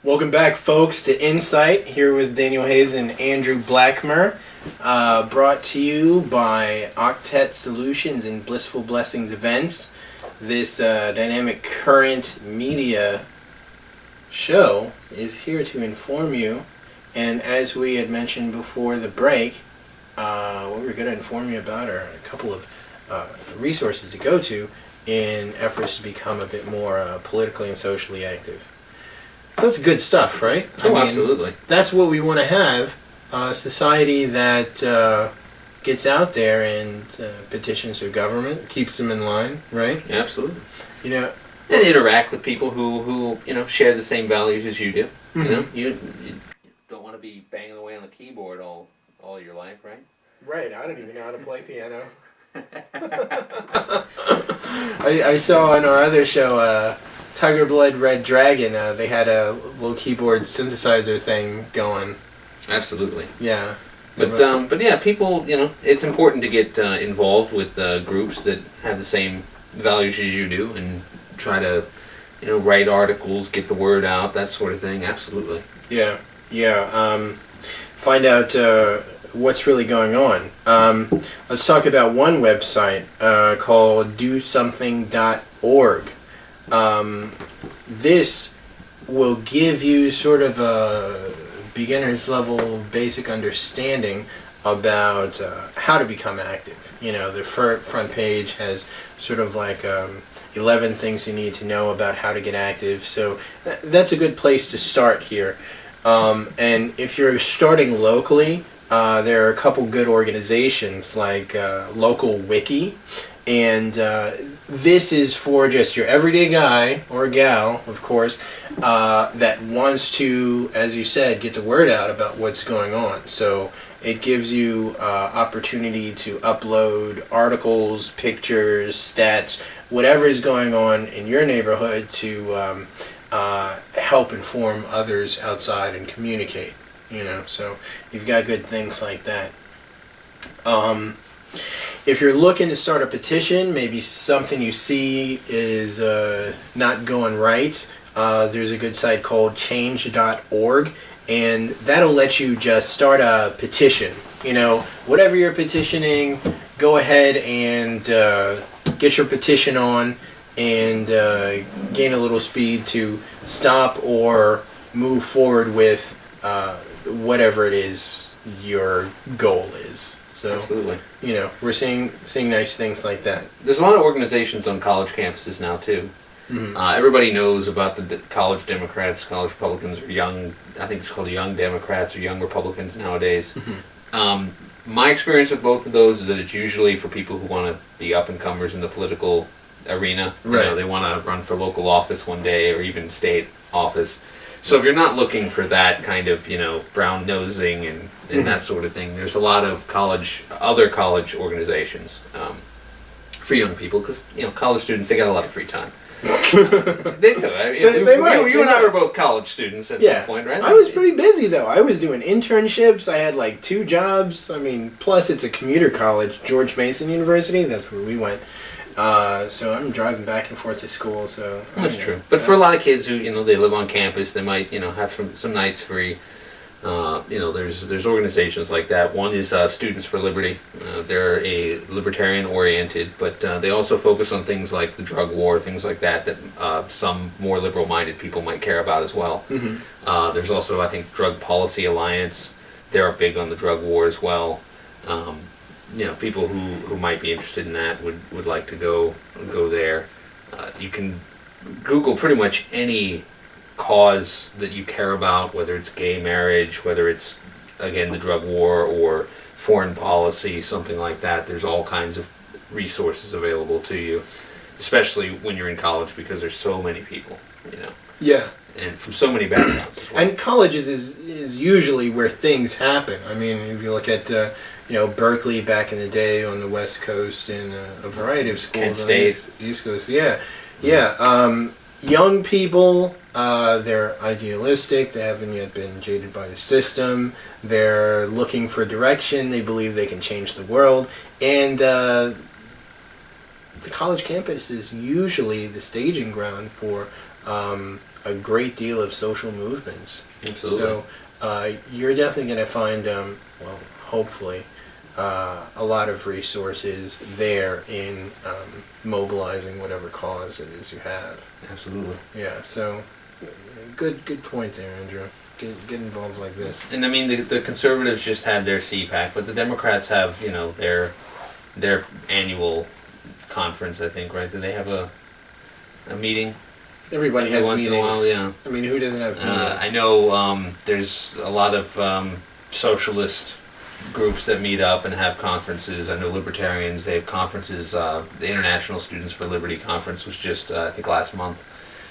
Welcome back, folks, to Insight, here with Daniel Hayes and Andrew Blackmer, brought to you by Octet Solutions and Blissful Blessings Events. This dynamic current media show is here to inform you, and as we had mentioned before the break, what we're going to inform you about are a couple of resources to go to in efforts to become a bit more politically and socially active. That's good stuff, right? Oh, absolutely. That's what we want to have, a society that gets out there and petitions their government, keeps them in line, right? Absolutely. You know, and interact with people who share the same values as you do. Mm-hmm. You don't want to be banging away on the keyboard all your life, right? Right. I don't even know how to play piano. I saw on our other show, Tiger Blood Red Dragon, they had a little keyboard synthesizer thing going. Absolutely. Yeah. But yeah, people, it's important to get involved with groups that have the same values as you do and try to, write articles, get the word out, that sort of thing. Absolutely. Yeah. Find out what's really going on. Let's talk about one website called DoSomething.org. This will give you sort of a beginner's level basic understanding about how to become active. The front page has sort of like 11 things you need to know about how to get active. So that's a good place to start here. And if you're starting locally, there are a couple good organizations like Local Wiki, and this is for just your everyday guy or gal, of course, that wants to, as you said, get the word out about what's going on. So it gives you opportunity to upload articles, pictures, stats, whatever is going on in your neighborhood to help inform others outside and communicate. So you've got good things like that. If you're looking to start a petition, maybe something you see is not going right, there's a good site called change.org, and that'll let you just start a petition. Whatever you're petitioning, go ahead and get your petition on and gain a little speed to stop or move forward with whatever it is your goal is. So, absolutely. We're seeing nice things like that. There's a lot of organizations on college campuses now, too. Mm-hmm. Everybody knows about the college Democrats, college Republicans, or I think it's called Young Democrats or Young Republicans nowadays. Mm-hmm. My experience with both of those is that it's usually for people who want to be up-and-comers in the political arena. Right. They want to run for local office one day or even state office. So if you're not looking for that kind of, brown nosing and Mm-hmm. that sort of thing, there's a lot of other college organizations for young people because, college students, they got a lot of free time. They do. You and I were both college students at one point, right? I was pretty busy, though. I was doing internships. I had like 2 jobs. Plus it's a commuter college, George Mason University. That's where we went. So I'm driving back and forth to school. So that's true. But for a lot of kids who they live on campus, they might have some nights free. There's organizations like that. One is Students for Liberty. They're a libertarian-oriented, but they also focus on things like the drug war, things like that some more liberal-minded people might care about as well. Mm-hmm. There's also, I think, Drug Policy Alliance. They're big on the drug war as well. People who might be interested in that would like to go there. You can Google pretty much any cause that you care about, whether it's gay marriage, whether it's, again, the drug war or foreign policy, something like that. There's all kinds of resources available to you, especially when you're in college because there's so many people, Yeah. And from so many backgrounds as well. And colleges is usually where things happen. If you look at Berkeley back in the day on the West Coast and a variety of schools. Kent State. East Coast. Yeah. Young people, they're idealistic. They haven't yet been jaded by the system. They're looking for direction. They believe they can change the world. And the college campus is usually the staging ground for a great deal of social movements. Absolutely. So you're definitely going to find, well, hopefully, a lot of resources there in mobilizing whatever cause it is you have. Absolutely. Yeah, so good point there, Andrew. Get involved like this. And I mean, the conservatives just had their CPAC, but the Democrats have, their annual conference, I think, right? Do they have a meeting? Everybody has once meetings. in a while, yeah. I mean, who doesn't have meetings? I know there's a lot of socialist groups that meet up and have conferences. I know libertarians, they have conferences. The International Students for Liberty Conference was just, I think, last month.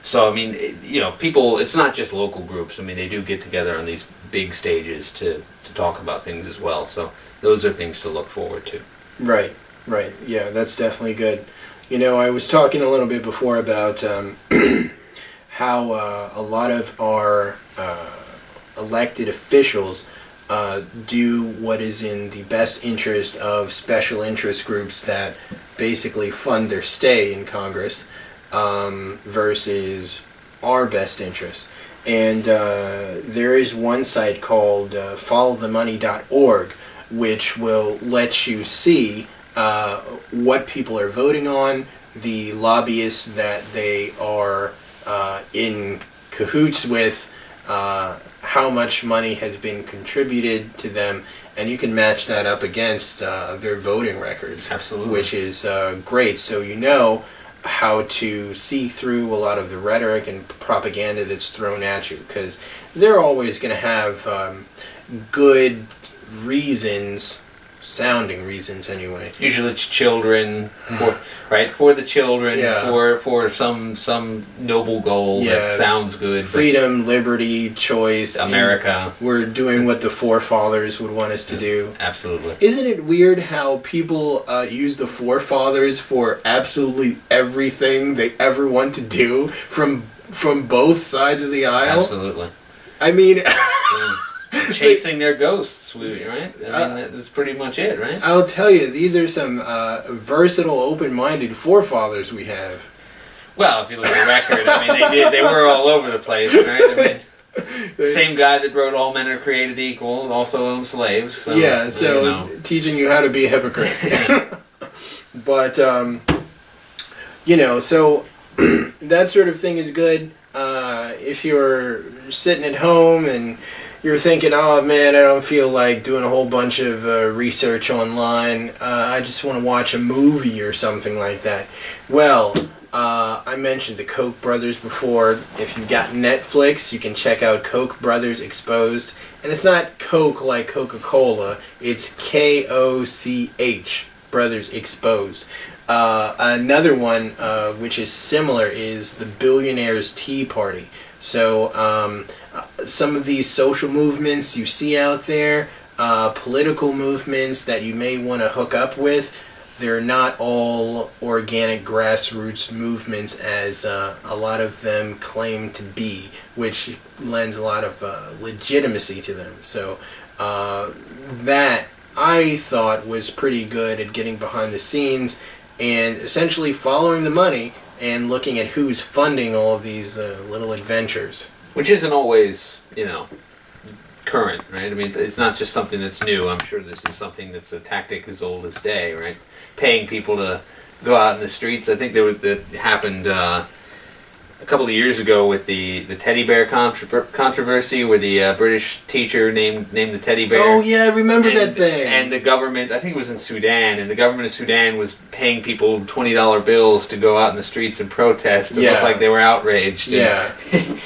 So, I mean, people, it's not just local groups. I mean, they do get together on these big stages to talk about things as well. So those are things to look forward to. Right. Yeah, that's definitely good. I was talking a little bit before about how a lot of our elected officials do what is in the best interest of special interest groups that basically fund their stay in Congress versus our best interest. And there is one site called followthemoney.org, which will let you see what people are voting on, the lobbyists that they are in cahoots with, how much money has been contributed to them, and you can match that up against their voting records. Absolutely. Which is great. So you know how to see through a lot of the rhetoric and propaganda that's thrown at you, because they're always going to have good reasons, sounding reasons anyway. Usually it's children, for the children, Yeah. for some noble goal that sounds good. Freedom, liberty, choice. America. We're doing what the forefathers would want us to do. Absolutely. Isn't it weird how people use the forefathers for absolutely everything they ever want to do from both sides of the aisle? Absolutely. I mean... Chasing their ghosts, right? I mean, that's pretty much it, right? I'll tell you, these are some versatile, open-minded forefathers we have. Well, if you look at the record, I mean, they were all over the place, right? I mean, same guy that wrote "All Men Are Created Equal" also owned slaves. So, teaching you how to be a hypocrite. But so that sort of thing is good. If you're sitting at home and you're thinking, oh man, I don't feel like doing a whole bunch of research online. I just want to watch a movie or something like that. Well, I mentioned the Koch brothers before. If you've got Netflix, you can check out Koch Brothers Exposed. And it's not Coke like Coca-Cola. It's Koch Brothers Exposed. Another one which is similar is the Billionaires Tea Party. So some of these social movements you see out there, political movements that you may want to hook up with, they're not all organic grassroots movements as a lot of them claim to be, which lends a lot of legitimacy to them. So that I thought was pretty good at getting behind the scenes and essentially following the money and looking at who's funding all of these little adventures. Which isn't always, current, right? I mean, it's not just something that's new. I'm sure this is something that's a tactic as old as day, right? Paying people to go out in the streets. I think that happened a couple of years ago with the teddy bear controversy, where the British teacher named the teddy bear. Oh yeah, I remember that thing. And the government, I think it was in Sudan, and the government of Sudan was paying people $20 bills to go out in the streets and protest and look like they were outraged. Yeah. And,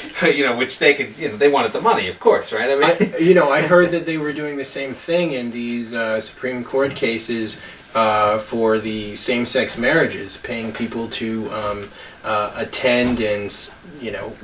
which they could, they wanted the money, of course, right? I mean, I heard that they were doing the same thing in these Supreme Court cases for the same-sex marriages, paying people to attend and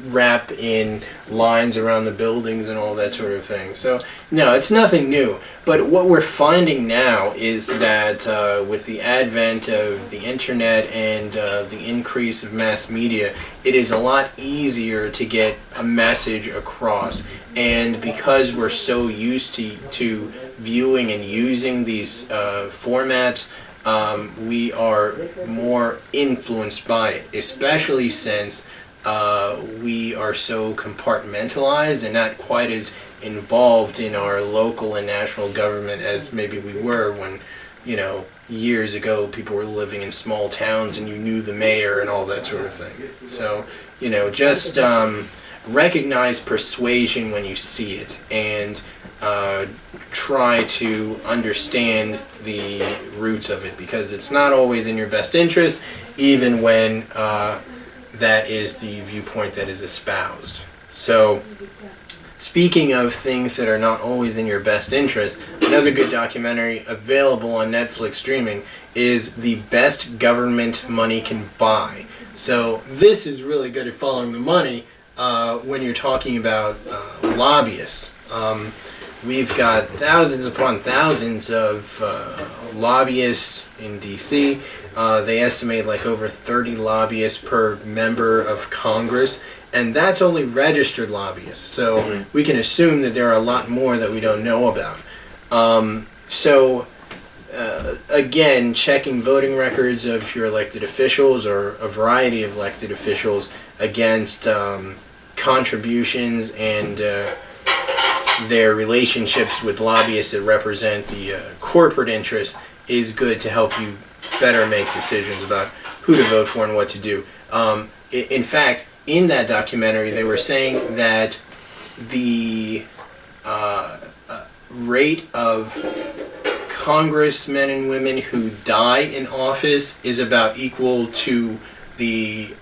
wrap in lines around the buildings and all that sort of thing. So no, it's nothing new. But what we're finding now is that with the advent of the internet and the increase of mass media, it is a lot easier to get a message across. And because we're so used to viewing and using these formats, we are more influenced by it, especially since we are so compartmentalized and not quite as involved in our local and national government as maybe we were when, years ago people were living in small towns and you knew the mayor and all that sort of thing. So, just recognize persuasion when you see it, and try to understand the roots of it, because it's not always in your best interest, even when that is the viewpoint that is espoused. So, speaking of things that are not always in your best interest, another good documentary available on Netflix streaming is The Best Government Money Can Buy. So this is really good at following the money when you're talking about lobbyists. We've got thousands upon thousands of lobbyists in D.C. They estimate like over 30 lobbyists per member of Congress, and that's only registered lobbyists. So we can assume that there are a lot more that we don't know about. Again, checking voting records of your elected officials or a variety of elected officials against contributions and their relationships with lobbyists that represent the corporate interests is good to help you better make decisions about who to vote for and what to do. In fact, in that documentary, they were saying that the rate of congressmen and women who die in office is about equal to the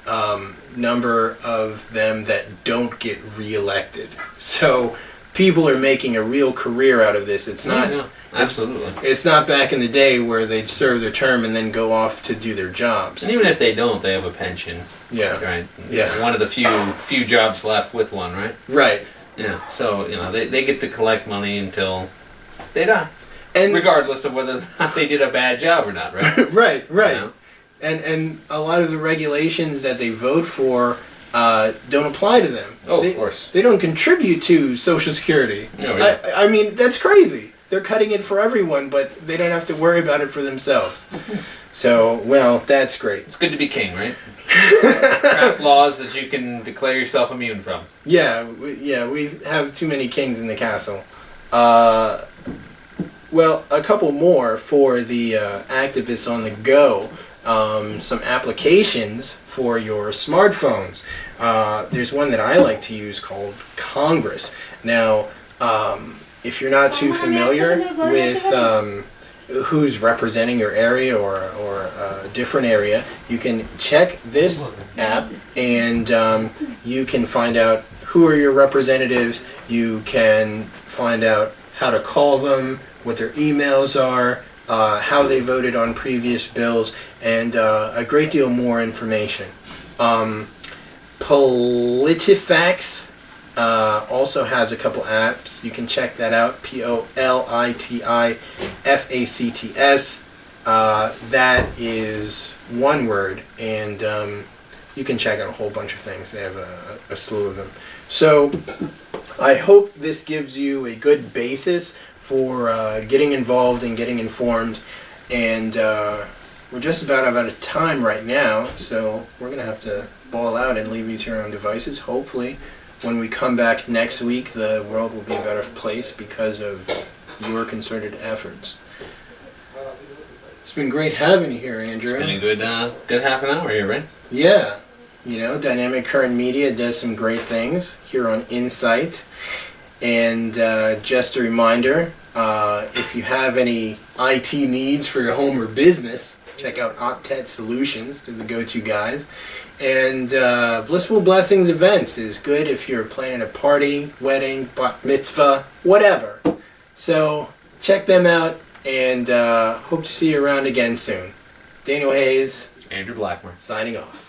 number of them that don't get reelected. So people are making a real career out of this. It's not absolutely. It's not back in the day where they'd serve their term and then go off to do their jobs. And even if they don't, they have a pension. Yeah. Right. Yeah. One of the few jobs left with one, right? Right. Yeah. So they get to collect money until they die, and regardless of whether or not they did a bad job or not, right? Right. And a lot of the regulations that they vote for don't apply to them. Oh, of course. They don't contribute to Social Security. No, yeah. I mean, that's crazy. They're cutting it for everyone, but they don't have to worry about it for themselves. So, well, that's great. It's good to be king, right? Craft laws that you can declare yourself immune from. Yeah, we have too many kings in the castle. Well, a couple more for the activists on the go. Some applications for your smartphones. There's one that I like to use called Congress. Now, if you're not too familiar with who's representing your area or a different area, you can check this app and you can find out who are your representatives. You can find out how to call them, what their emails are, how they voted on previous bills, and a great deal more information. PolitiFacts also has a couple apps. You can check that out. PolitiFacts. That is one word, and you can check out a whole bunch of things. They have a slew of them. So I hope this gives you a good basis for getting involved and getting informed. And we're just about out of time right now, so we're going to have to ball out and leave you to your own devices. Hopefully, when we come back next week, the world will be a better place because of your concerted efforts. It's been great having you here, Andrew. It's been a good half an hour here, right? Yeah. Dynamic Current Media does some great things here on Insight. And just a reminder, if you have any IT needs for your home or business, check out Octet Solutions. They're the go-to guys. And Blissful Blessings Events is good if you're planning a party, wedding, bat mitzvah, whatever. So check them out, and hope to see you around again soon. Daniel Hayes. Andrew Blackmore. Signing off.